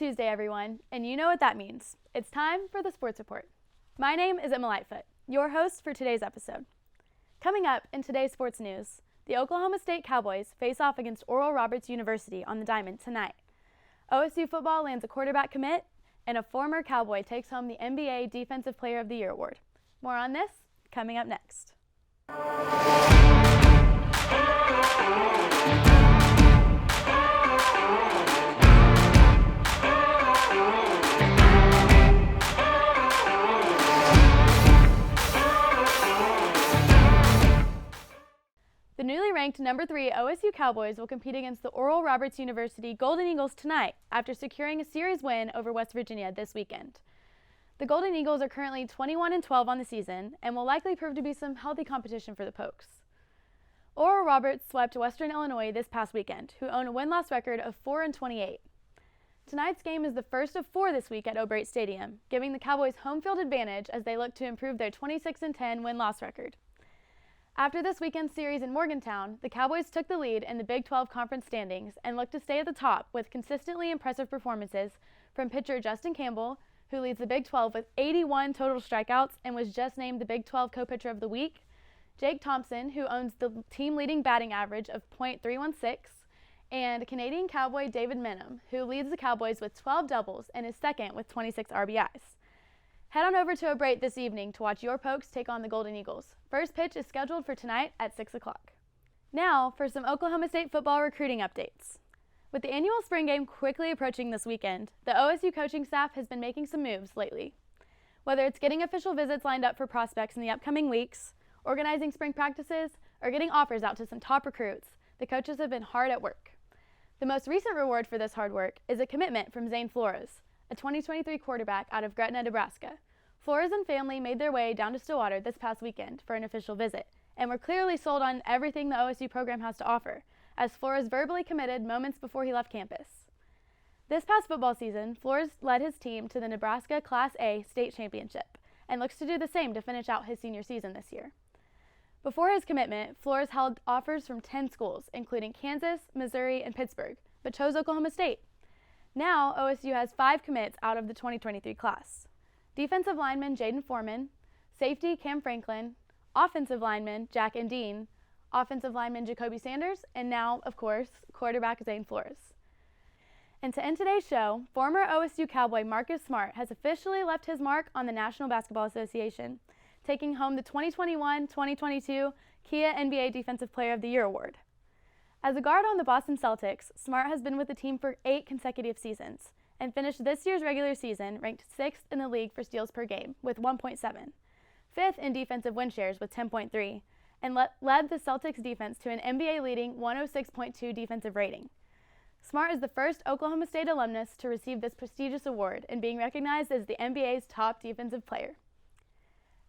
Tuesday, everyone, and you know what that means. It's time for the Sports Report. My name is Emma Lightfoot, your host for today's episode. Coming up in today's sports news, the Oklahoma State Cowboys face off against Oral Roberts University on the Diamond tonight. OSU football lands a quarterback commit, and a former Cowboy takes home the NBA Defensive Player of the Year award. More on this coming up next. The newly ranked number 3 OSU Cowboys will compete against the Oral Roberts University Golden Eagles tonight after securing a series win over West Virginia this weekend. The Golden Eagles are currently 21-12 on the season and will likely prove to be some healthy competition for the Pokes. Oral Roberts swept Western Illinois this past weekend, who own a win-loss record of 4-28. Tonight's game is the first of 4 this week at O'Brate Stadium, giving the Cowboys home field advantage as they look to improve their 26-10 win-loss record. After this weekend's series in Morgantown, the Cowboys took the lead in the Big 12 conference standings and look to stay at the top with consistently impressive performances from pitcher Justin Campbell, who leads the Big 12 with 81 total strikeouts and was just named the Big 12 co-pitcher of the week, Jake Thompson, who owns the team-leading batting average of .316, and Canadian Cowboy David Minham, who leads the Cowboys with 12 doubles and is second with 26 RBIs. Head on over to O'Brate this evening to watch your Pokes take on the Golden Eagles. First pitch is scheduled for tonight at 6 o'clock. Now for some Oklahoma State football recruiting updates. With the annual spring game quickly approaching this weekend, the OSU coaching staff has been making some moves lately. Whether it's getting official visits lined up for prospects in the upcoming weeks, organizing spring practices, or getting offers out to some top recruits, the coaches have been hard at work. The most recent reward for this hard work is a commitment from Zane Flores, a 2023 quarterback out of Gretna, Nebraska. Flores and family made their way down to Stillwater this past weekend for an official visit, and were clearly sold on everything the OSU program has to offer, as Flores verbally committed moments before he left campus. This past football season, Flores led his team to the Nebraska Class A state championship, and looks to do the same to finish out his senior season this year. Before his commitment, Flores held offers from 10 schools, including Kansas, Missouri, and Pittsburgh, but chose Oklahoma State. Now, OSU has 5 commits out of the 2023 class. Defensive lineman Jaden Foreman, safety Cam Franklin, offensive lineman Jack Endine, offensive lineman Jacoby Sanders, and now, of course, quarterback Zane Flores. And to end today's show, former OSU Cowboy Marcus Smart has officially left his mark on the National Basketball Association, taking home the 2021-2022 Kia NBA Defensive Player of the Year award. As a guard on the Boston Celtics, Smart has been with the team for 8 consecutive seasons and finished this year's regular season ranked 6th in the league for steals per game with 1.7, 5th in defensive win shares with 10.3, and led the Celtics defense to an NBA-leading 106.2 defensive rating. Smart is the first Oklahoma State alumnus to receive this prestigious award and being recognized as the NBA's top defensive player.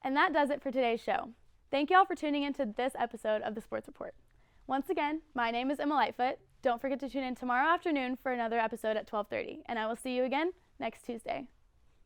And that does it for today's show. Thank you all for tuning into this episode of the Sports Report. Once again, my name is Emma Lightfoot. Don't forget to tune in tomorrow afternoon for another episode at 12:30, and I will see you again next Tuesday.